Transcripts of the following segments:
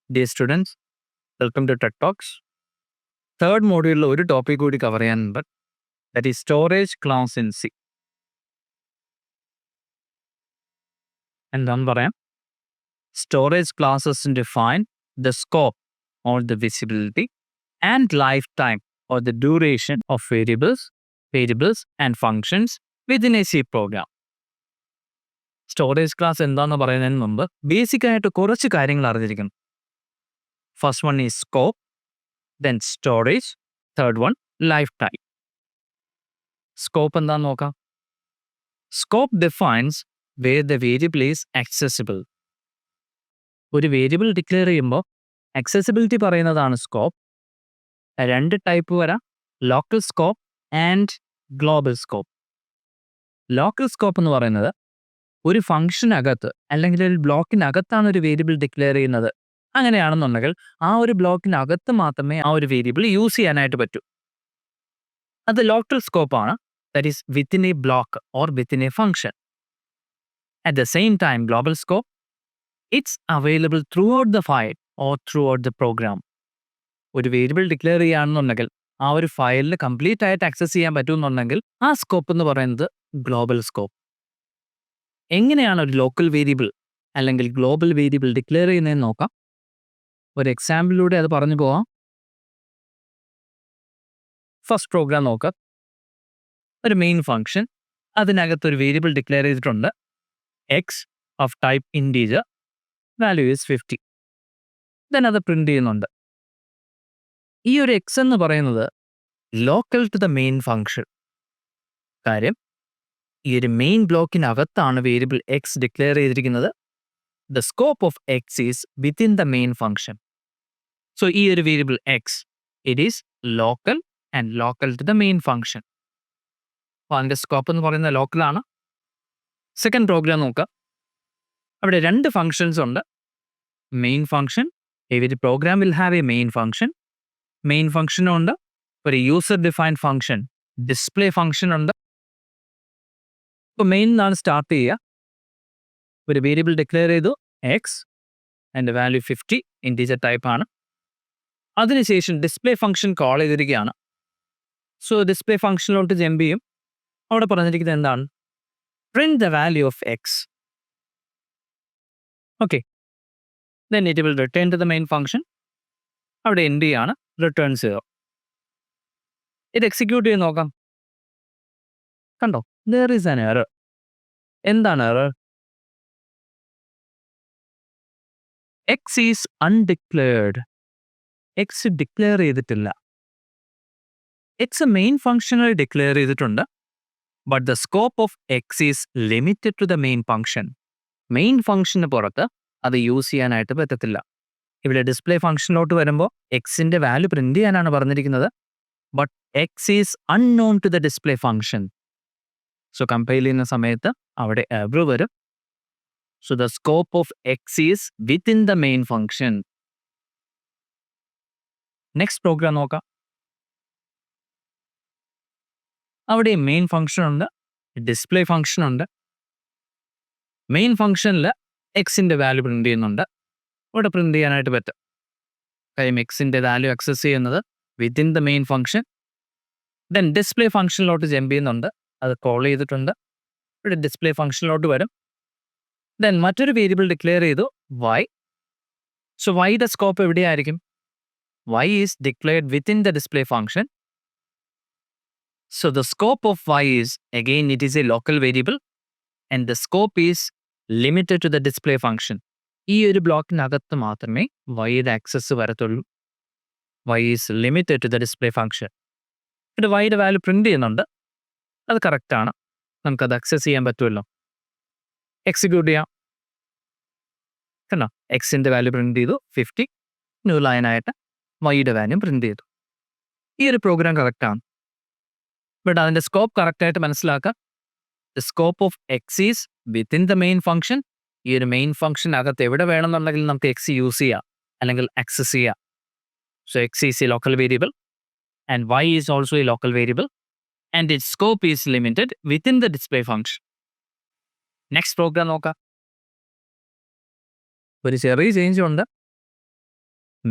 Dear students, welcome to Tech Talks. Third module ഒരു topic കൂടി cover ചെയ്യാനുണ്ട്. That is storage class in C. എന്താണെന്ന് പറയാം. Storage classes define the scope or the visibility and lifetime or the duration of variables and functions within a C program. Storage class എന്താണെന്ന് പറയുന്നതിന് മുമ്പ് basic ആയിട്ട് കുറച്ച് കാര്യങ്ങൾ അറിഞ്ഞിരിക്കണം. First one is scope, then storage, third one lifetime. Scope എന്താന്ന് നോക്കാം. Scope defines where the variable is accessible. ഒരു വേരിയബിൾ ഡിക്ലെയർ ചെയ്യുമ്പോൾ accessibility പറയുന്നതാണ് സ്കോപ്പ്. രണ്ട് ടൈപ്പ് വരാം, local scope and global scope. Local scope എന്ന് പറയുന്നത് ഒരു ഫംഗ്ഷനകത്ത് അല്ലെങ്കിൽ ഒരു ബ്ലോക്കിനകത്താണ് ഒരു വേരിയബിൾ ഡിക്ലെയർ ചെയ്യുന്നത്. അങ്ങനെയാണെന്നുണ്ടെങ്കിൽ ആ ഒരു ബ്ലോക്കിനകത്ത് മാത്രമേ ആ ഒരു വേരിയബിൾ യൂസ് ചെയ്യാനായിട്ട് പറ്റൂ. അത് ലോക്കൽ സ്കോപ്പാണ്. That is within a block or within a function. At the same time global scope, it's available throughout the file or throughout the program. ഒരു വേരിയബിൾ ഡിക്ലെയർ ചെയ്യുകയാണെന്നുണ്ടെങ്കിൽ ആ ഒരു ഫയലിൽ complete ആയിട്ട് ആക്സസ് ചെയ്യാൻ പറ്റുമെന്നുണ്ടെങ്കിൽ ആ scope എന്ന് പറയുന്നത് ഗ്ലോബൽ സ്കോപ്പ്. എങ്ങനെയാണ് ഒരു ലോക്കൽ വേരിയബിൾ അല്ലെങ്കിൽ ഗ്ലോബൽ വേരിയബിൾ ഡിക്ലെയർ ചെയ്യുന്നതെന്ന് നോക്കാം. ഒരു എക്സാമ്പിളിലൂടെ അത് പറഞ്ഞു പോവാം. ഫസ്റ്റ് പ്രോഗ്രാം നോക്കാം. ഒരു മെയിൻ ഫംഗ്ഷൻ, അതിനകത്ത് ഒരു വേരിയബിൾ ഡിക്ലെയർ ചെയ്തിട്ടുണ്ട്, X of type integer, value is 50. Then അത് പ്രിന്റ് ചെയ്യുന്നുണ്ട്. ഈ ഒരു എക്സ് എന്ന് പറയുന്നത് local to the main function. കാര്യം ഈ ഒരു മെയിൻ ബ്ലോക്കിനകത്താണ് വേരിയബിൾ എക്സ് ഡിക്ലെയർ ചെയ്തിരിക്കുന്നത്. The scope of X is within the main function. So ഈ ഒരു variable X, it is local and local to the main function. അപ്പോൾ അതിൻ്റെ സ്കോപ്പ് എന്ന് പറയുന്നത് ലോക്കലാണ്. സെക്കൻഡ് പ്രോഗ്രാം നോക്കാം. അവിടെ രണ്ട് ഫംഗ്ഷൻസ് ഉണ്ട്. Main function, every program will have a main function. Main ഫംഗ്ഷനുണ്ട്, ഒരു user defined function, display function ഉണ്ട്. ഇപ്പോൾ മെയിൻ നിന്നാണ് സ്റ്റാർട്ട് ചെയ്യുക. ഒരു വേരിയബിൾ ഡിക്ലെയർ ചെയ്തു x and value 50, integer type ആണ്. അതിനുശേഷം ഡിസ്പ്ലേ ഫംഗ്ഷൻ കോൾ ചെയ്തിരിക്കുകയാണ്. സോ ഡിസ്പ്ലേ ഫംഗ്ഷനിലോട്ട് ജമ്പ് ചെയ്യും. അവിടെ പറഞ്ഞിരിക്കുന്നത് എന്താണ്? Print the value of x. Okay, then it will return to the main function. അവിടെ എൻഡ് ചെയ്യാണ്, റിട്ടേൺ 0. ഇത് എക്സിക്യൂട്ട് ചെയ്ത് നോക്കാം. കണ്ടോ, ദർ ഈസ് ആൻ എറർ. എന്താണ് error? X is undeclared. X declare ചെയ്തിട്ടില്ല. എക്സ് മെയിൻ ഫംഗ്ഷനിൽ ഡിക്ലെയർ ചെയ്തിട്ടുണ്ട്, but the scope of X is limited to the main function. Main ഫംഗ്ഷന് പുറത്ത് അത് യൂസ് ചെയ്യാനായിട്ട് പറ്റത്തില്ല. ഇവിടെ ഡിസ്പ്ലേ ഫംഗ്ഷനിലോട്ട് വരുമ്പോൾ എക്സിൻ്റെ വാല്യൂ പ്രിന്റ് ചെയ്യാനാണ് പറഞ്ഞിരിക്കുന്നത്, but X is unknown to the display function. So compile ചെയ്യുന്ന സമയത്ത് അവിടെ എറർ വരും. So the scope of X is within the main function. Next program നോക്കാം. അവിടെ മെയിൻ ഫംഗ്ഷൻ ഉണ്ട്, ഡിസ്പ്ലേ ഫംഗ്ഷൻ ഉണ്ട്. മെയിൻ ഫംഗ്ഷനിൽ എക്സിൻ്റെ വാല്യൂ പ്രിന്റ് ചെയ്യുന്നുണ്ട്. ഇവിടെ പ്രിന്റ് ചെയ്യാനായിട്ട് പറ്റും. കാര്യം എക്സിൻ്റെ വാല്യൂ ആക്സസ് ചെയ്യുന്നത് within the main function. Then display ഫംഗ്ഷനിലോട്ട് ജമ്പ് ചെയ്യുന്നുണ്ട്, അത് കോൾ ചെയ്തിട്ടുണ്ട്. ഇവിടെ ഡിസ്പ്ലേ ഫംഗ്ഷനിലോട്ട് വരും. ദെൻ മറ്റൊരു വേരിയബിൾ ഡിക്ലെയർ ചെയ്തു വൈ. സോ വൈയുടെ സ്കോപ്പ് എവിടെയായിരിക്കും? y is declared within the display function. So the scope of y is, again, it is a local variable and the scope is limited to the display function. ഈ ഒരു ബ്ലോക്കിനകത്ത് മാത്രമേ വൈയുടെ access വരത്തുള്ളൂ. y is limited to the display function. ഇവിടെ വൈയുടെ value print ചെയ്യുന്നുണ്ട്, അത് കറക്റ്റാണ്, നമുക്കത് ആക്സസ് ചെയ്യാൻ പറ്റുമല്ലോ. എക്സിക്യൂട്ട് ചെയ്യാം. കണ്ടോ, എക്സിൻ്റെ വാല്യൂ പ്രിന്റ് ചെയ്തു 50, ന്യൂ ലൈനായിട്ട് വൈയുടെ വാല്യൂ പ്രിന്റ് ചെയ്തു. ഈ ഒരു പ്രോഗ്രാം കറക്റ്റാണ്, ബട്ട് അതിൻ്റെ സ്കോപ്പ് കറക്റ്റായിട്ട് മനസ്സിലാക്കുക. The scope of X is within the main function. ഈ ഒരു മെയിൻ ഫംഗ്ഷൻ അകത്ത് എവിടെ വേണമെന്നുണ്ടെങ്കിൽ നമുക്ക് എക്സ് യൂസ് ചെയ്യാം അല്ലെങ്കിൽ ആക്സസ് ചെയ്യാം. So x is a local variable and y is also a local variable and it scope is limited within the display function. Next program നോക്കാം. ഒരു ചെറിയ ചേഞ്ച് ഉണ്ട്.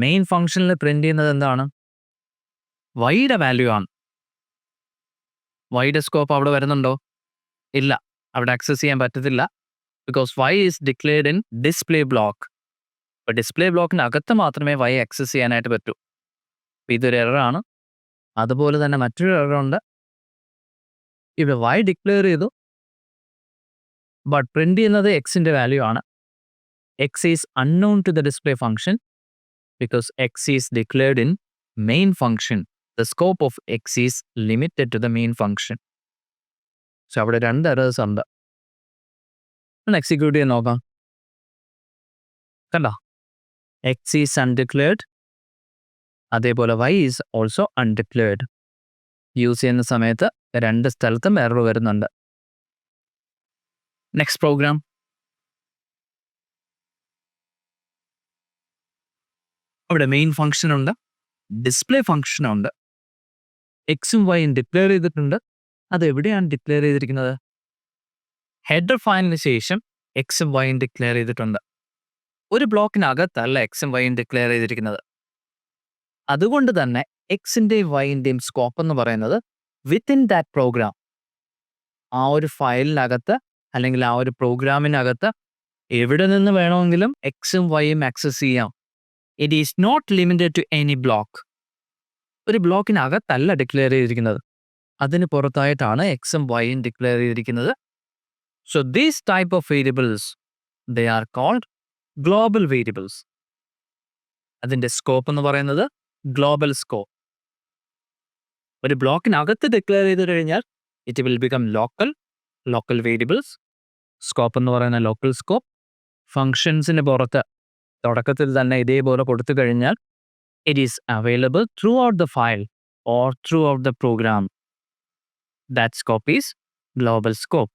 മെയിൻ ഫംഗ്ഷനിൽ പ്രിന്റ് ചെയ്യുന്നത് എന്താണ്? വൈയുടെ വാല്യൂ ആണ്. വൈയുടെ സ്കോപ്പ് അവിടെ വരുന്നുണ്ടോ? ഇല്ല, അവിടെ ആക്സസ് ചെയ്യാൻ പറ്റത്തില്ല. Because Y is declared in display block. അപ്പോൾ ഡിസ്പ്ലേ ബ്ലോക്കിനകത്ത് മാത്രമേ വൈ ആക്സസ് ചെയ്യാനായിട്ട് പറ്റൂ. ഇതൊരു എററാണ്. അതുപോലെ തന്നെ മറ്റൊരു എററുണ്ട്. ഇവിടെ വൈ ഡിക്ലെയർ ചെയ്തു, ബട്ട് പ്രിന്റ് ചെയ്യുന്നത് എക്സിൻ്റെ വാല്യൂ ആണ്. X is unknown to the display function because x is declared in main function. The scope of X is limited to the main function. So അവിടെ 2 എറേഴ്സ് ഉണ്ട്. ഒന്ന് execute ചെയ്ത് നോക്കാം. കണ്ടോ? എക്സ് ഈസ് അൺഡിക്ലെയർഡ്, അതേപോലെ y is also undeclared. Use ചെയ്യുന്ന സമയത്ത് 2 സ്ഥലത്തും എറർ വരുന്നുണ്ട്. Next program. അവിടെ മെയിൻ ഫംഗ്ഷൻ ഉണ്ട്, ഡിസ്പ്ലേ ഫംഗ്ഷൻ ഉണ്ട്. എക്സും വൈയും ഡിക്ലെയർ ചെയ്തിട്ടുണ്ട്. അത് എവിടെയാണ് ഡിക്ലെയർ ചെയ്തിരിക്കുന്നത്? ഹെഡർ ഫയലിന് ശേഷം എക്സും വൈയും ഡിക്ലെയർ ചെയ്തിട്ടുണ്ട്. ഒരു ബ്ലോക്കിനകത്തല്ല എക്സും വൈയും ഡിക്ലെയർ ചെയ്തിരിക്കുന്നത്. അതുകൊണ്ട് തന്നെ എക്സിൻ്റെയും വൈൻ്റെയും സ്കോപ്പ് എന്ന് പറയുന്നത് വിത്തിൻ ദാറ്റ് പ്രോഗ്രാം, ആ ഒരു ഫയലിനകത്ത് അല്ലെങ്കിൽ ആ ഒരു പ്രോഗ്രാമിനകത്ത് എവിടെ നിന്ന് വേണമെങ്കിലും എക്സും വൈയും ആക്സസ് ചെയ്യാം. It is not limited to any block. ഒരു ബ്ലോക്കിനകത്തല്ല ഡിക്ലെയർ ചെയ്തിരിക്കുന്നത്, അതിന് പുറത്തായിട്ടാണ് എക്സും വൈയും ഡിക്ലെയർ ചെയ്തിരിക്കുന്നത്. So these type of variables they are called global variables. അതിൻ്റെ സ്കോപ്പ് എന്ന് പറയുന്നത് ഗ്ലോബൽ സ്കോപ്പ്. ഒരു ബ്ലോക്കിനകത്ത് ഡിക്ലെയർ ചെയ്ത് കഴിഞ്ഞാൽ it will become local variables. Scope എന്ന് പറയുന്ന ലോക്കൽ സ്കോപ്പ്. ഫങ്ഷൻസിന് പുറത്ത് തുടക്കത്തിൽ തന്നെ ഇതേപോലെ കൊടുത്തു കഴിഞ്ഞാൽ it is available throughout the file or throughout the program. That scope is global scope.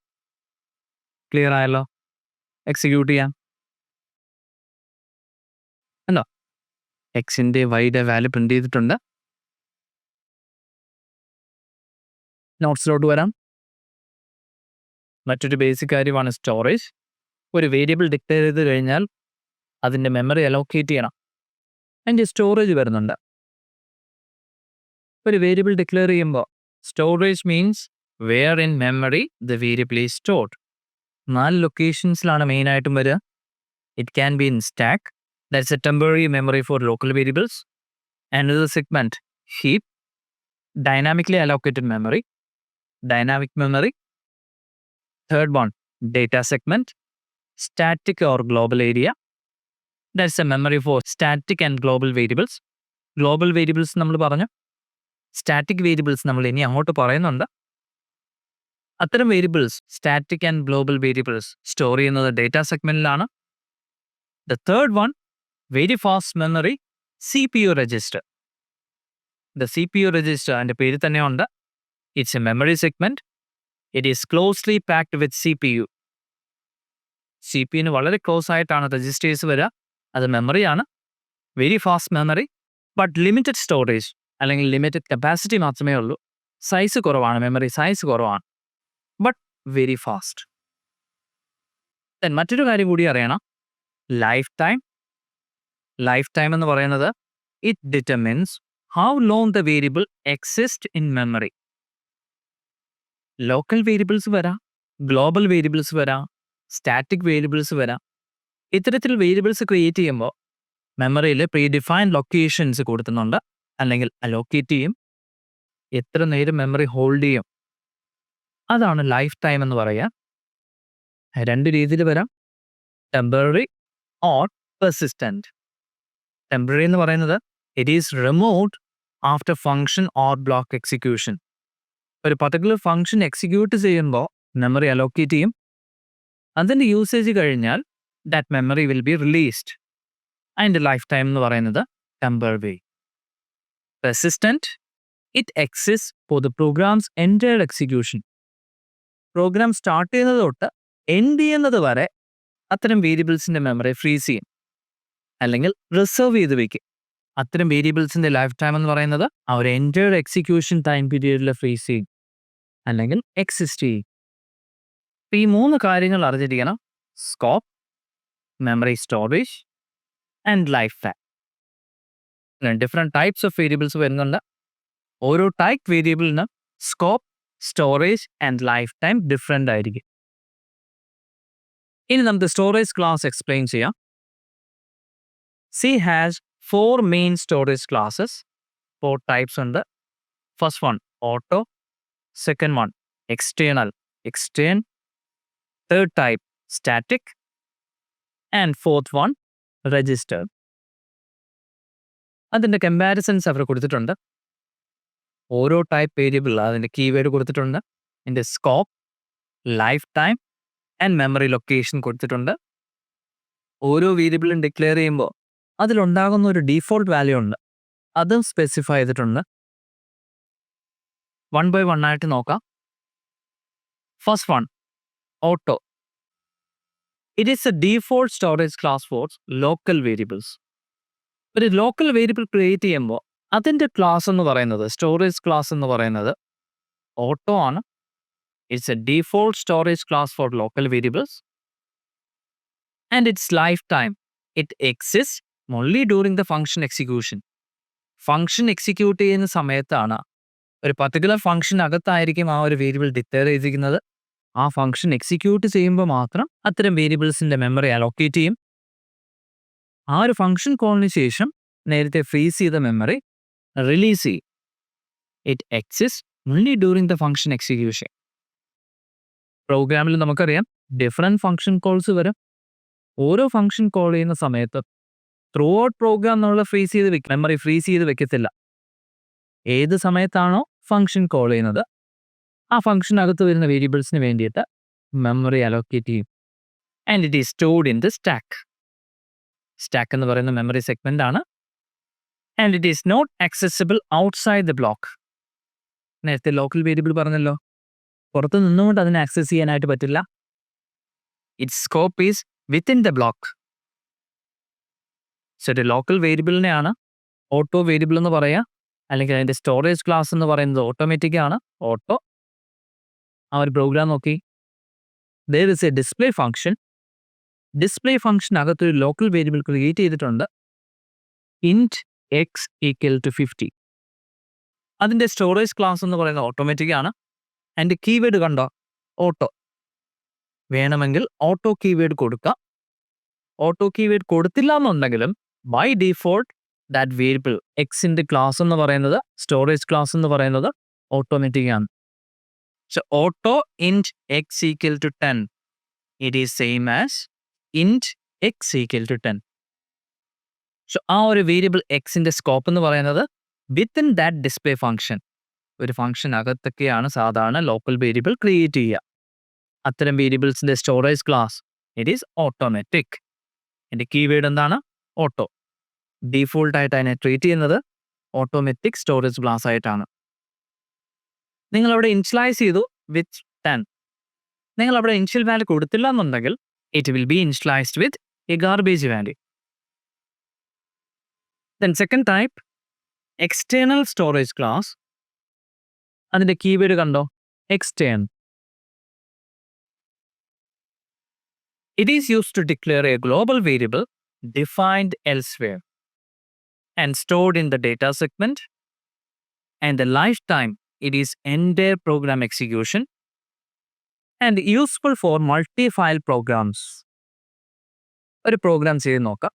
Clear ആയല്ലോ? എക്സിക്യൂട്ട് ചെയ്യാം. അല്ലോ, എക്സിൻ്റെ വൈയുടെ വാല്യൂ പ്രിന്റ് ചെയ്തിട്ടുണ്ട്. നോട്ട്സിലോട്ട് വരാം. മറ്റൊരു ബേസിക് കാര്യമാണ് സ്റ്റോറേജ്. ഒരു വേരിയബിൾ ഡിക്ലെയർ ചെയ്ത് കഴിഞ്ഞാൽ അതിൻ്റെ മെമ്മറി അലോക്കേറ്റ് ചെയ്യണം. അതിൻ്റെ സ്റ്റോറേജ് വരുന്നുണ്ട്. ഒരു വേരിയബിൾ ഡിക്ലെയർ ചെയ്യുമ്പോൾ storage means where in memory the variable is stored. 4 ലൊക്കേഷൻസിലാണ് മെയിനായിട്ടും വരിക. It can be in stack, that's a temporary memory for local variables. Another segment, heap, dynamically allocated memory, dynamic memory. Third one, data segment, static or global area. That's a memory for static and global variables. Global variables നമ്മൾ പറഞ്ഞു, static variables നമ്മൾ ഇനി അങ്ങോട്ട് പറയുന്നുണ്ട്. അത്തരം variables, static and global variables store ചെയ്യുന്നത് data സെഗ്മെന്റിലാണ്. The third one, very fast memory, CPU register. The CPU register അതിൻ്റെ പേര് തന്നെ ഉണ്ട്. It's a memory segment. It is closely packed with CPU. CPU വളരെ ക്ലോസ് ആയിട്ടാണ് രജിസ്റ്റേഴ്സ് വരിക. അത് മെമ്മറിയാണ്. Very fast memory, but limited storage അല്ലെങ്കിൽ ലിമിറ്റഡ് കപ്പാസിറ്റി മാത്രമേ ഉള്ളൂ. സൈസ് കുറവാണ്, മെമ്മറി സൈസ് കുറവാണ്, ബട്ട് വെരി ഫാസ്റ്റ്. ദെൻ മറ്റൊരു കാര്യം കൂടി അറിയണം, ലൈഫ് ടൈം. ലൈഫ് ടൈം എന്ന് പറയുന്നത് it determines how long the variable exist in memory. Local variables വരാം, ഗ്ലോബൽ വേരിയബിൾസ് വരാം, സ്റ്റാറ്റിക് വേരിയബിൾസ് വരാം. ഇത്തരത്തിൽ വേരിയബിൾസ് ക്രിയേറ്റ് ചെയ്യുമ്പോൾ മെമ്മറിയിൽ പ്രീ ഡിഫൈൻഡ് ലൊക്കേഷൻസ് കൊടുക്കുന്നുണ്ട്, അല്ലെങ്കിൽ അലോക്കേറ്റ് ചെയ്യും. എത്ര നേരം മെമ്മറി ഹോൾഡ് ചെയ്യും, അതാണ് ലൈഫ് ടൈം എന്ന് പറയുക. 2 രീതിയിൽ വരാം, ടെമ്പററി ഓർ പെർസിസ്റ്റന്റ്. ടെമ്പററി എന്ന് പറയുന്നത് it is removed after function or block execution. ഒരു പർട്ടിക്കുലർ ഫംഗ്ഷൻ എക്സിക്യൂട്ട് ചെയ്യുമ്പോൾ മെമ്മറി അലോക്കേറ്റ് ചെയ്യും. അതിൻ്റെ യൂസേജ് കഴിഞ്ഞാൽ that memory will be released. അതിൻ്റെ ലൈഫ് ടൈം എന്ന് പറയുന്നത് temporary. Persistent, it exist for the programs entire execution. Program start ചെയ്യുന്നത് തൊട്ട് എൻഡ് ചെയ്യുന്നത് വരെ അത്തരം വേരിയബിൾസിൻ്റെ മെമ്മറി ഫ്രീസ് ചെയ്യും, അല്ലെങ്കിൽ റിസർവ് ചെയ്ത് വയ്ക്കും. അത്തരം വേരിയബിൾസിൻ്റെ ലൈഫ് ടൈം എന്ന് പറയുന്നത് ആ ഒരു എൻറ്റയർ എക്സിക്യൂഷൻ ടൈം പീരീഡിൽ ഫ്രീസ് ചെയ്യും, അല്ലെങ്കിൽ എക്സിസ്റ്റ് ചെയ്യും. ഈ 3 കാര്യങ്ങൾ അറിഞ്ഞിരിക്കണം: scope, memory storage and life time. Different types of variables വരുന്നുണ്ട്. ഓരോ ടൈപ്പ് വേരിയബിളിന് scope, storage and life time different ആയിരിക്കും. ഇനി നമുക്ക് സ്റ്റോറേജ് ക്ലാസ് എക്സ്പ്ലെയിൻ ചെയ്യാം. C has 4 main storage classes. 4 types ഉണ്ട്. First one, auto. Second one, external, extern. Third type, static. And fourth one, register. അതിൻ്റെ comparisons അവർ കൊടുത്തിട്ടുണ്ട്. ഓരോ type variable അതിൻ്റെ keyword കൊടുത്തിട്ടുണ്ട്. അതിൻ്റെ scope, life time and memory location കൊടുത്തിട്ടുണ്ട്. ഓരോ വേരിയബിളും ഡിക്ലെയർ ചെയ്യുമ്പോൾ അതിലുണ്ടാകുന്ന ഒരു ഡീഫോൾട്ട് വാല്യൂ ഉണ്ട്, അതും സ്പെസിഫൈ ചെയ്തിട്ടുണ്ട്. 1 by 1 ആയിട്ട് നോക്കാം. First one, auto. It is A default storage class four local variables. ഒരു ലോക്കൽ വേരിയബിൾ ക്രിയേറ്റ് ചെയ്യുമ്പോൾ അതിൻ്റെ ക്ലാസ് എന്ന് പറയുന്നത്, സ്റ്റോറേജ് ക്ലാസ് എന്ന് പറയുന്നത് ഓട്ടോ ആണ്. It's A default storage class four local variables and it's life time it exist only during the function execution. Function execute ചെയ്യുന്ന സമയത്താണ്, ഒരു പർട്ടിക്കുലർ ഫംഗ്ഷനകത്തായിരിക്കും ആ ഒരു വേരിയബിൾ ഡിക്ലെയർ ചെയ്തിരിക്കുന്നത്. ആ ഫംഗ്ഷൻ എക്സിക്യൂട്ട് ചെയ്യുമ്പോൾ മാത്രം അത്തരം വേരിയബിൾസിൻ്റെ മെമ്മറി അലോക്കേറ്റ് ചെയ്യും. ആ ഒരു ഫംഗ്ഷൻ കോളിന് ശേഷം നേരത്തെ ഫ്രീസ് ചെയ്ത മെമ്മറി റിലീസ് ചെയ്യും. It exist only during the function execution. പ്രോഗ്രാമിൽ നമുക്കറിയാം ഡിഫറെൻറ്റ് ഫംഗ്ഷൻ കോൾസ് വരും. ഓരോ ഫംഗ്ഷൻ കോൾ ചെയ്യുന്ന സമയത്ത് ത്രൂ ഔട്ട് പ്രോഗ്രാം നമ്മൾ ഫ്രീസ് ചെയ്ത് വെക്കും, മെമ്മറി ഫ്രീസ് ചെയ്ത് വെക്കത്തില്ല. ഏത് സമയത്താണോ ഫംഗ്ഷൻ കോൾ ചെയ്യുന്നത് ആ ഫംഗ്ഷനകത്ത് വരുന്ന വേരിയബിൾസിന് വേണ്ടിയിട്ട് മെമ്മറി അലോക്കേറ്റ് ചെയ്യും. And it is stored in the stack. Stack എന്ന് പറയുന്ന മെമ്മറി സെഗ്മെൻ്റ് ആണ്. And it is not accessible outside the block. നേരത്തെ ലോക്കൽ വേരിയബിൾ പറഞ്ഞല്ലോ, പുറത്ത് നിന്നുകൊണ്ട് അതിനെ ആക്സസ് ചെയ്യാനായിട്ട് പറ്റില്ല. Its scope is within the block. So ഒരു ലോക്കൽ വേരിയബിളിനെയാണ് ഓട്ടോ വേരിയബിൾ എന്ന് പറയുക, അല്ലെങ്കിൽ അതിൻ്റെ സ്റ്റോറേജ് ക്ലാസ് എന്ന് പറയുന്നത് ഓട്ടോമാറ്റിക് ആണ്, ഓട്ടോ. ആ ഒരു പ്രോഗ്രാം നോക്കി, there is a display function. Display ഫംഗ്ഷനകത്തൊരു ലോക്കൽ വേരിയബിൾ ക്രിയേറ്റ് ചെയ്തിട്ടുണ്ട്, ഇൻറ്റ് എക്സ് ഈക്വൽ ടു 50. അതിൻ്റെ സ്റ്റോറേജ് ക്ലാസ് എന്ന് പറയുന്നത് ഓട്ടോമാറ്റിക് ആണ്. അതിൻ്റെ കീവേഡ് കണ്ടോ, ഓട്ടോ. വേണമെങ്കിൽ ഓട്ടോ കീവേഡ് കൊടുക്കാം. ഓട്ടോ കീവേഡ് കൊടുത്തില്ല എന്നുണ്ടെങ്കിലും ബൈ ഡിഫോൾട്ട് ദാറ്റ് വേരിയബിൾ എക്സിൻ്റെ ക്ലാസ് എന്ന് പറയുന്നത്, സ്റ്റോറേജ് ക്ലാസ് എന്ന് പറയുന്നത് ഓട്ടോമാറ്റിക് ആണ്. So auto int x equal to 10 it is same as int x equal to 10. So ആ ഒരു വേരിയബിൾ എക്സിൻ്റെ സ്കോപ്പ് എന്ന് പറയുന്നത് വിത്തിൻ ദാറ്റ് ഡിസ്പ്ലേ ഫംഗ്ഷൻ. ഒരു ഫംഗ്ഷൻ അകത്തൊക്കെയാണ് സാധാരണ ലോക്കൽ വേരിയബിൾ ക്രിയേറ്റ് ചെയ്യുക. അത്തരം വേരിയബിൾസിൻ്റെ storage class it is automatic. എൻ്റെ കീവേഡ് എന്താണ്, ഓട്ടോ. ഡീഫോൾട്ടായിട്ട് അതിനെ ട്രീറ്റ് ചെയ്യുന്നത് ഓട്ടോമാറ്റിക് സ്റ്റോറേജ് ക്ലാസ് ആയിട്ടാണ്. നിങ്ങളവിടെ ഇനിഷ്യലൈസ് ചെയ്തു വിത്ത് 10. നിങ്ങളവിടെ ഇനിഷ്യൽ വാല്യൂ കൊടുത്തില്ല എന്നുണ്ടെങ്കിൽ it will be initialised with a garbage value. Then second type, external storage class. അതിൻ്റെ കീവേഡ് കണ്ടോ, extern. It is used to declare a global variable defined elsewhere and stored in the data segment, and the lifetime it is entire program execution and useful for multi-file programs. ഒരു programme ചെയ്ത് നോക്കാം.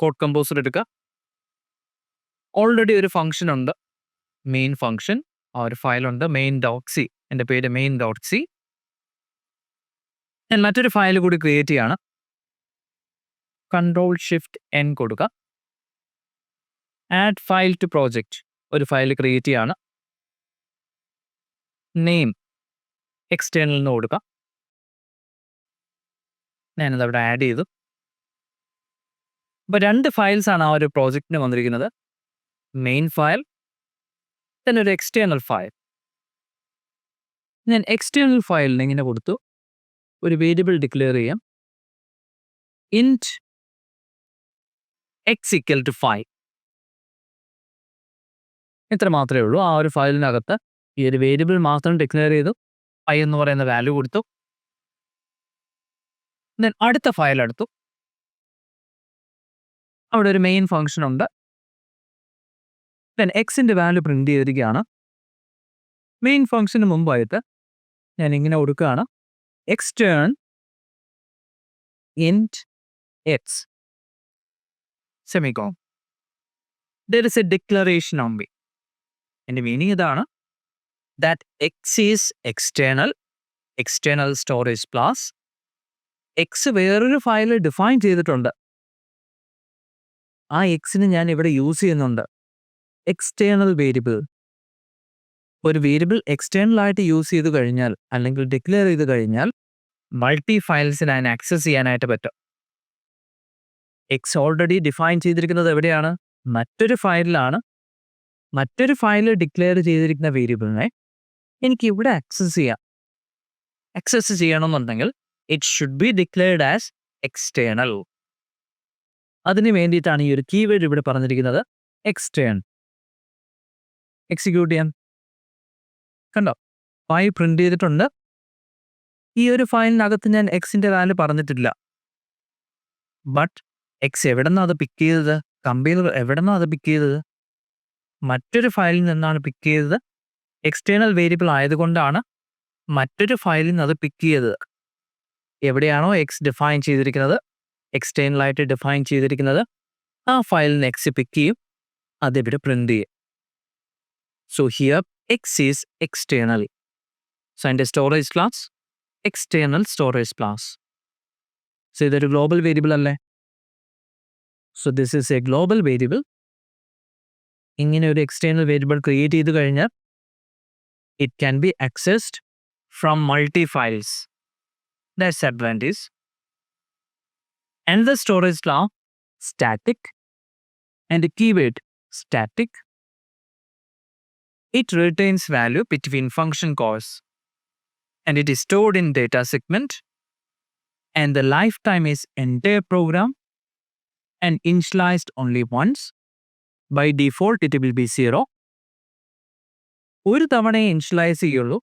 Code composer എടുക്കുക. Already ഒരു function ഉണ്ട്, main function. ആ ഒരു ഫയലുണ്ട് main.c. എൻ്റെ പേര് main.c. ഞാൻ മറ്റൊരു ഫയൽ കൂടി ക്രിയേറ്റ് ചെയ്യാണ്. Ctrl+Shift+N കൊടുക്കുക. Add file to project. ഒരു ഫയൽ ക്രിയേറ്റ് ചെയ്യാണ്. നെയിം എക്സ്റ്റേണൽ എന്ന് കൊടുക്കുക. ഞാനത് അവിടെ ആഡ് ചെയ്തു. അപ്പോൾ 2 ഫയൽസാണ് ആ ഒരു പ്രോജക്റ്റിന് വന്നിരിക്കുന്നത്. മെയിൻ ഫയൽ, then ഒരു എക്സ്റ്റേണൽ ഫയൽ. ഞാൻ എക്സ്റ്റേണൽ ഫയലിന് ഇങ്ങനെ കൊടുത്തു, ഒരു വേരിയബിൾ ഡിക്ലെയർ ചെയ്യാം, ഇൻറ്റ് എക്സ് ഈക്വൽ ടു 5. ഇത്ര മാത്രമേ ഉള്ളൂ. ആ ഒരു ഫയലിനകത്ത് ഈ ഒരു വേരിയബിൾ മാത്രം ഡിക്ലെയർ ചെയ്തു, 5 എന്ന് പറയുന്ന വാല്യൂ കൊടുത്തു. ദെൻ അടുത്ത ഫയൽ എടുത്തു. അവിടെ ഒരു മെയിൻ ഫംഗ്ഷൻ ഉണ്ട്, ദെൻ എക്സിൻ്റെ വാല്യൂ പ്രിൻ്റ് ചെയ്തിരിക്കുകയാണ്. മെയിൻ ഫംഗ്ഷന് മുമ്പായിട്ട് ഞാൻ ഇങ്ങനെ കൊടുക്കുകയാണ് extern int x semicolon. There is a declaration on B. എൻ്റെ മീനിങ് ഇതാണ്, that x is external storage class. X വേറൊരു ഫയൽ ഡിഫൈൻ ചെയ്തിട്ടുണ്ട്, ആ എക്സിന് ഞാൻ ഇവിടെ യൂസ് ചെയ്യുന്നുണ്ട് എക്സ്റ്റേണൽ വേരിയബിൾ. ഒരു വേരിയബിൾ എക്സ്റ്റേണൽ ആയിട്ട് യൂസ് ചെയ്ത് കഴിഞ്ഞാൽ അല്ലെങ്കിൽ ഡിക്ലെയർ ചെയ്ത് കഴിഞ്ഞാൽ മൾട്ടി ഫയൽസിന് അതിനെ ആക്സസ് ചെയ്യാനായിട്ട് പറ്റും. എക്സ് ഓൾറെഡി ഡിഫൈൻ ചെയ്തിരിക്കുന്നത് എവിടെയാണ്? മറ്റൊരു ഫയലിലാണ്. മറ്റൊരു ഫയലിൽ ഡിക്ലെയർ ചെയ്തിരിക്കുന്ന വേരിയബിളിനെ എനിക്ക് ഇവിടെ ആക്സസ് ചെയ്യാം. ആക്സസ് ചെയ്യണമെന്നുണ്ടെങ്കിൽ it should be declared as external. അതിന് വേണ്ടിയിട്ടാണ് ഈ ഒരു കീവേഡ് ഇവിടെ പറഞ്ഞിരിക്കുന്നത് എക്സ്റ്റേൺ. എക്സിക്യൂട്ട് ചെയ്യാം. കണ്ടോ, ഫയൽ പ്രിന്റ് ചെയ്തിട്ടുണ്ട്. ഈ ഒരു ഫയലിനകത്ത് ഞാൻ എക്സിൻ്റെ വാല്യൂ പറഞ്ഞിട്ടില്ല. ബട്ട് എക്സ് എവിടെ നിന്നാണ് അത് പിക്ക് ചെയ്തത്? കമ്പൈലർ എവിടെ നിന്നാണ് അത് പിക്ക് ചെയ്തത്? മറ്റൊരു ഫയലിൽ നിന്നാണ് പിക്ക് ചെയ്തത്. എക്സ്റ്റേണൽ വേരിയബിൾ ആയതുകൊണ്ടാണ് മറ്റൊരു ഫയലിൽ നിന്ന് അത് പിക്ക് ചെയ്തത്. എവിടെയാണോ എക്സ് ഡിഫൈൻ ചെയ്തിരിക്കുന്നത്, എക്സ്റ്റേണലായിട്ട് ഡിഫൈൻ ചെയ്തിരിക്കുന്നത്, ആ ഫയലിന് എക്സ് പിക്ക് ചെയ്യും, അതിവിടെ പ്രിന്റ് ചെയ്യും. So here x is external. So അതിൻ്റെ storage class external storage class. So ഇതൊരു ഗ്ലോബൽ വേരിയബിൾ അല്ലേ? So this is a global variable. ഇങ്ങനെ ഒരു എക്സ്റ്റേണൽ വേരിയബിൾ ക്രിയേറ്റ് ചെയ്ത് കഴിഞ്ഞാൽ it can be accessed from multi files. That's advantage. And the storage class static and the keyword static. It retains value between function calls and it is stored in data segment, and the lifetime is entire program and initialized only once. By default it will be 0. ഒരു തവണയെ initialize ചെയ്യുള്ളൂ.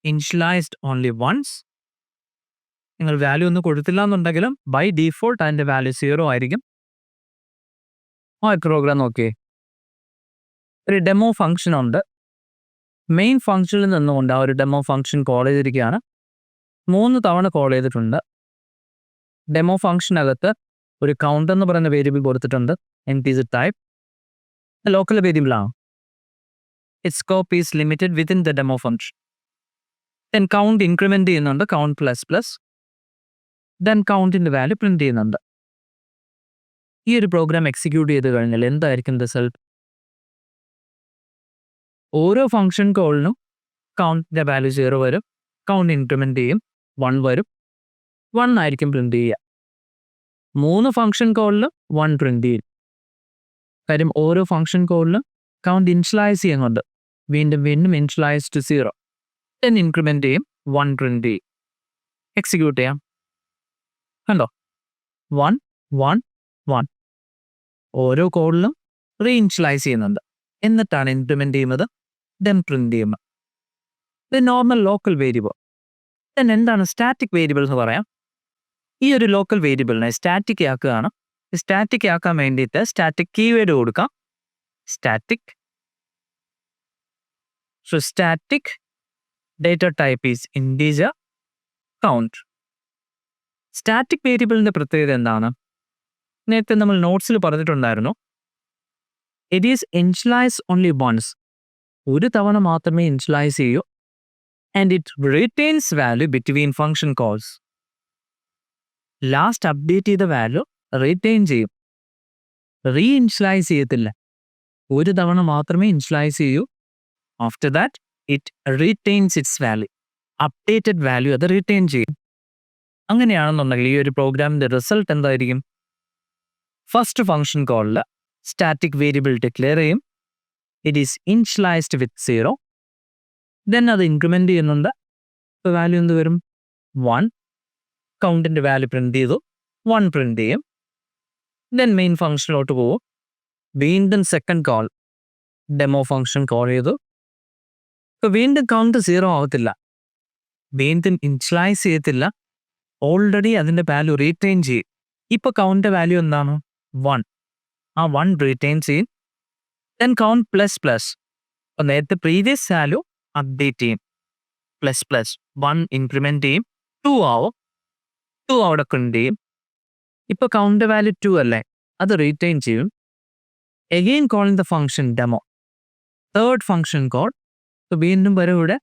Initialized only once. നിങ്ങൾ value ഒന്നും കൊടുത്തില്ല എന്നുണ്ടെങ്കിലും by default അതിൻ്റെ value 0 ആയിരിക്കും. ആ പ്രോഗ്രാം നോക്കിയേ, ഒരു ഡെമോ ഫംഗ്ഷൻ ഉണ്ട്. മെയിൻ ഫംഗ്ഷനിൽ നിന്നുകൊണ്ട് ആ ഒരു ഡെമോ ഫംഗ്ഷൻ കോൾ ചെയ്തിരിക്കുകയാണ്. 3 തവണ കോൾ ചെയ്തിട്ടുണ്ട്. ഡെമോ ഫംഗ്ഷനകത്ത് ഒരു കൗണ്ട് എന്ന് പറയുന്ന വേരിയബിൾ കൊടുത്തിട്ടുണ്ട്. ഇൻറ്റീജർ ടൈപ്പ്, ലോക്കൽ വേരിയബിളാണ്. It scope is limited within the demo function. Then count increment ചെയ്യുന്നുണ്ട്, കൗണ്ട് പ്ലസ് പ്ലസ്. ദെൻ കൗണ്ടിൻ്റെ വാല്യൂ പ്രിന്റ് ചെയ്യുന്നുണ്ട്. ഈ ഒരു പ്രോഗ്രാം എക്സിക്യൂട്ട് ചെയ്ത് കഴിഞ്ഞാൽ എന്തായിരിക്കും റിസൾട്ട്? ഓരോ ഫംഗ്ഷൻ കോളിനും കൗണ്ടിൻ്റെ വാല്യൂ 0 വരും. കൗണ്ട് ഇൻക്രിമെൻറ്റ് ചെയ്യും, 1 വരും. 1 ആയിരിക്കും പ്രിന്റ് ചെയ്യുക. 3 ഫംഗ്ഷൻ കോളിലും 1 പ്രിന്റ് ചെയ്യും. കാര്യം ഓരോ ഫംഗ്ഷൻ കോളിലും കൗണ്ട് ഇനിഷ്യലൈസ് ചെയ്യുന്നുണ്ട്. വീണ്ടും ഇനിഷ്യലൈസ് ടു 0. ദെൻ ഇൻക്രിമെൻറ്റ് ചെയ്യും, 1 പ്രിന്റ് ചെയ്യും. എക്സിക്യൂട്ട് ചെയ്യാം. കണ്ടോ, 1 1 1. ഓരോ കോഡിലും റീഇനിഷ്യലൈസ് ചെയ്യുന്നുണ്ട്. എന്നിട്ടാണ് ഇംപ്ലിമെൻറ്റ് ചെയ്യുന്നത്, ദെൻ പ്രിന്റ് ചെയ്യുന്നത്. ഇത് നോർമൽ ലോക്കൽ വേരിയബിൾ. ദെൻ എന്താണ് സ്റ്റാറ്റിക് വേരിയബിൾ എന്ന് പറയാം. ഈ ഒരു ലോക്കൽ വേരിയബിളിനെ സ്റ്റാറ്റിക് ആക്കുകയാണ്. സ്റ്റാറ്റിക് ആക്കാൻ വേണ്ടിയിട്ട് സ്റ്റാറ്റിക് കീവേഡ് കൊടുക്കാം, static. So static data type is integer count. Static വേരിയബിളിൻ്റെ പ്രത്യേകത എന്താണ്? നേരത്തെ നമ്മൾ നോട്ട്സിൽ പറഞ്ഞിട്ടുണ്ടായിരുന്നു, it is initialise only once. ഒരു തവണ മാത്രമേ ഇനിഷ്യലൈസ് ചെയ്യൂ. And it retains value between function calls. Last update ചെയ്ത വാല്യൂ റിറ്റെയിൻ ചെയ്യും, റീഇനിഷ്യലൈസ് ചെയ്യത്തില്ല. ഒരു തവണ മാത്രമേ ഇനിഷ്യലൈസ് ചെയ്യൂ. After that it retains its value. Updated value അത് റിറ്റെയിൻ ചെയ്യും. അങ്ങനെയാണെന്നുണ്ടെങ്കിൽ ഈ ഒരു പ്രോഗ്രാമിൻ്റെ റിസൾട്ട് എന്തായിരിക്കും? ഫസ്റ്റ് ഫംഗ്ഷൻ കോളിൽ സ്റ്റാറ്റിക് വേരിയബിൾ ഡിക്ലെയർ ചെയ്യും. It is initialised with 0. Then അത് ഇൻക്രിമെൻറ്റ് ചെയ്യുന്നുണ്ട്. ഇപ്പോൾ വാല്യൂ എന്ത് വരും? 1. കൗണ്ടിൻ്റെ വാല്യൂ പ്രിന്റ് ചെയ്തു, 1 പ്രിന്റ് ചെയ്യും. ദെൻ മെയിൻ ഫംഗ്ഷനിലോട്ട് പോകും. വീണ്ടും second call demo function call ചെയ്തു. ഇപ്പോൾ വീണ്ടും കൗണ്ട് 0 ആവത്തില്ല, വീണ്ടും ഇനിഷ്യലൈസ് ചെയ്യത്തില്ല. ഓൾറെഡി അതിൻ്റെ വാല്യൂ റീറ്റെയിൻ ചെയ്യും. ഇപ്പോൾ കൗണ്ടിൻ്റെ വാല്യൂ എന്താണ്? 1. ആ 1 റീറ്റെയിൻ ചെയ്യും. Then count plus plus. അപ്പോൾ നേരത്തെ പ്രീവിയസ് വാല്യൂ അപ്ഡേറ്റ് ചെയ്യും, പ്ലസ് പ്ലസ് 1 ഇൻക്രിമെൻറ്റ് ചെയ്യും, 2 ആവും, 2 അവിടെ പ്രിന്റ് ചെയ്യും. ഇപ്പോൾ കൗണ്ട് വാല്യൂ 2 അല്ലേ, അത് റീറ്റെയിൻ ചെയ്യും. Again calling the function demo, third function call. അപ്പോൾ വീണ്ടും വരും, ഇവിടെ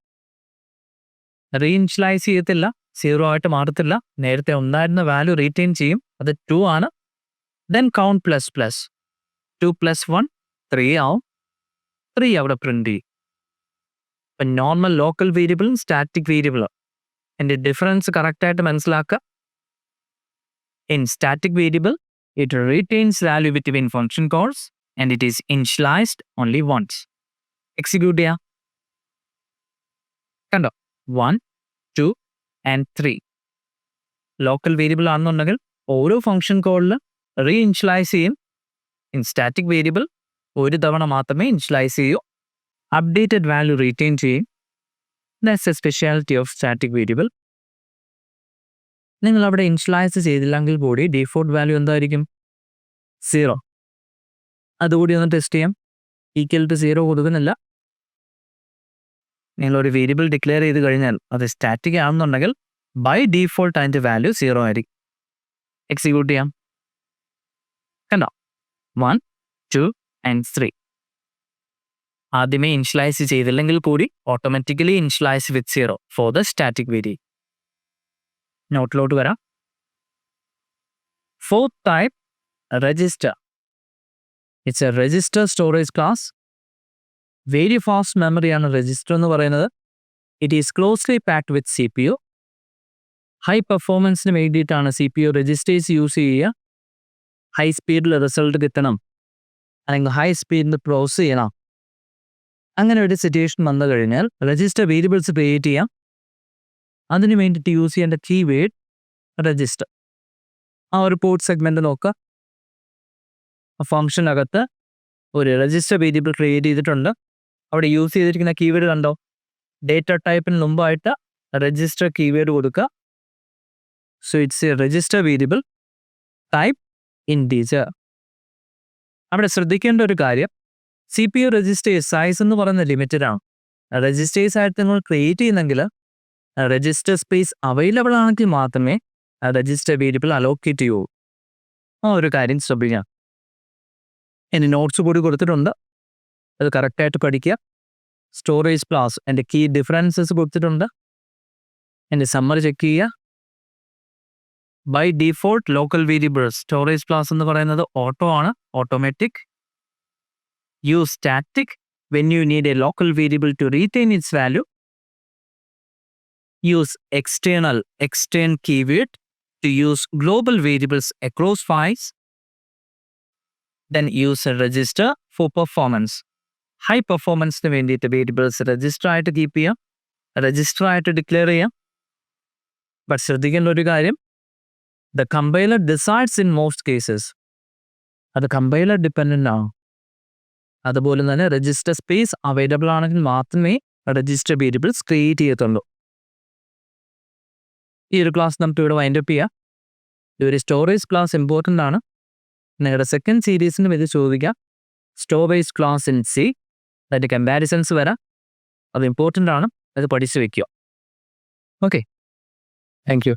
റീഇനിഷ്യലൈസ് ചെയ്യത്തില്ല, 0 ആയിട്ട് മാറത്തില്ല, നേരത്തെ ഉണ്ടായിരുന്ന വാല്യൂ റീറ്റെയിൻ ചെയ്യും, അത് 2 ആണ്. ദെൻ കൗണ്ട് പ്ലസ് പ്ലസ് 2 + 1 3 ആവും, 3 അവിടെ പ്രിന്റ് ചെയ്യും. ഇപ്പം നോർമൽ ലോക്കൽ വേരിയബിളും സ്റ്റാറ്റിക് വേരിയബിളും എൻ്റെ ഡിഫറൻസ് കറക്റ്റായിട്ട് മനസ്സിലാക്കുക. In static variable it retains value between function calls and it is initialized only once. Execute ചെയ്യാം. കണ്ടോ, 1, 2 and 3 ലോക്കൽ വേരിയബിൾ ആണെന്നുണ്ടെങ്കിൽ ഓരോ ഫംഗ്ഷൻ കോളിലും റീഇനിഷ്യലൈസ് ചെയ്യും. ഇൻ സ്റ്റാറ്റിക് വേരിയബിൾ ഒരു തവണ മാത്രമേ ഇനിഷ്യലൈസ് ചെയ്യൂ, അപ്ഡേറ്റഡ് വാല്യൂ റീറ്റെയിൻ ചെയ്യും. That's A speciality of static variable. നിങ്ങൾ അവിടെ ഇനിഷ്യലൈസ് ചെയ്തില്ലെങ്കിൽ കൂടി ഡിഫോൾട്ട് വാല്യൂ എന്തായിരിക്കും? 0. അതുകൂടി ഒന്ന് ടെസ്റ്റ് ചെയ്യാം. ഈക്വൽ ടു 0 കൊടുക്കുന്നില്ല. നിങ്ങളൊരു വേരിയബിൾ ഡിക്ലെയർ ചെയ്ത് കഴിഞ്ഞാൽ അത് സ്റ്റാറ്റിക് ആണെന്നുണ്ടെങ്കിൽ ബൈ ഡീഫോൾട്ട് അതിൻ്റെ വാല്യൂ 0 ആയിരിക്കും. എക്സിക്യൂട്ട് ചെയ്യാം. കണ്ടോ, 1, 2 and 3 ആദ്യമേ ഇനിഷ്യലൈസ് ചെയ്തില്ലെങ്കിൽ കൂടി automatically initialise with 0 for the static variable. നോട്ടിലോട്ട് വരാം. Fourth type register. It's a register storage class. Very fast മെമ്മറിയാണ് രജിസ്റ്റർ എന്ന് പറയുന്നത്. It is closely packed with CPU. High പെർഫോമൻസിന് വേണ്ടിയിട്ടാണ് CPU രജിസ്റ്റേഴ്സ് യൂസ് ചെയ്യുക. ഹൈ സ്പീഡിൽ റിസൾട്ട് കിട്ടണം, അല്ലെങ്കിൽ ഹൈ സ്പീഡിൽ പ്രോസസ് ചെയ്യണം. അങ്ങനെ ഒരു സിറ്റുവേഷൻ വന്നു കഴിഞ്ഞാൽ രജിസ്റ്റർ വേരിയബിൾസ് ക്രിയേറ്റ് ചെയ്യാം. അതിന് വേണ്ടിയിട്ട് യൂസ് ചെയ്യേണ്ട കീവേഡ് രജിസ്റ്റർ. ആ ഒരു പോർട്ട് സെഗ്മെൻറ്റ് നോക്കുക. ഫംഗ്ഷനകത്ത് ഒരു രജിസ്റ്റർ വേരിയബിൾ ക്രിയേറ്റ് ചെയ്തിട്ടുണ്ട്. അവിടെ യൂസ് ചെയ്തിരിക്കുന്ന കീവേഡ് കണ്ടോ, ഡേറ്റ ടൈപ്പിന് മുമ്പായിട്ട് രജിസ്റ്റർ കീവേഡ് കൊടുക്കുക. So it's a register variable type integer. അവിടെ ശ്രദ്ധിക്കേണ്ട ഒരു കാര്യം, CPU രജിസ്റ്റേഴ്സ് സൈസ് എന്ന് പറയുന്ന ലിമിറ്റഡ് ആണ്. രജിസ്റ്റേഴ്സ് ആയിട്ട് നിങ്ങൾ ക്രിയേറ്റ് ചെയ്യുന്നെങ്കിൽ രജിസ്റ്റർ സ്പേസ് അവൈലബിൾ ആണെങ്കിൽ മാത്രമേ രജിസ്റ്റർ വേരിയബിൾ അലോക്കേറ്റ് ചെയ്യൂ. ആ ഒരു കാര്യം ശ്രദ്ധിക്കാം. ഇനി നോട്ട്സ് കൂടി കൊടുത്തിട്ടുണ്ട്, അത് കറക്റ്റായിട്ട് പഠിക്കുക. സ്റ്റോറേജ് ക്ലാസ് എൻ്റെ കീ ഡിഫറൻസസ് കൊടുത്തിട്ടുണ്ട്. എൻ്റെ സമ്മറി ചെക്ക് ചെയ്യുക. By default local variable storage class എന്ന് പറയുന്നത് ഓട്ടോ ആണ്, automatic. Use static when you need a local variable to retain its value. Use extend keyword to use global variables across files. Then use a register for performance. High performance ന് വേണ്ടിയിട്ട് variables register ആയിട്ട് keep ചെയ്യാം, register ആയിട്ട് declare ചെയ്യാം. But ശ്രദ്ധിക്കേണ്ട ഒരു കാര്യം, the compiler decides in most cases. അത് കമ്പൈലർ ഡിപ്പെൻഡൻ്റ് ആണ്. അതുപോലെ തന്നെ രജിസ്റ്റർ സ്പേസ് അവൈലബിൾ ആണെങ്കിൽ മാത്രമേ രജിസ്റ്റർ വേരിയബിൾസ് ക്രിയേറ്റ് ചെയ്യത്തുള്ളൂ. ഈ ഒരു ക്ലാസ് നമുക്ക് ഇവിടെ വൈൻഡ് അപ്പ് ചെയ്യാം. ഈ ഒരു സ്റ്റോറേജ് ക്ലാസ് ഇമ്പോർട്ടൻ്റ് ആണ്. നിങ്ങളുടെ സെക്കൻഡ് സീരീസിനും ഇത് ചോദിക്കാം. സ്റ്റോറേജ് ക്ലാസ് ഇൻ C, അതിൻ്റെ കമ്പാരിസൺസ് വരാം. അത് ഇമ്പോർട്ടൻ്റ് ആണ്, അത് പഠിച്ചു വയ്ക്കുക. Okay, thank you.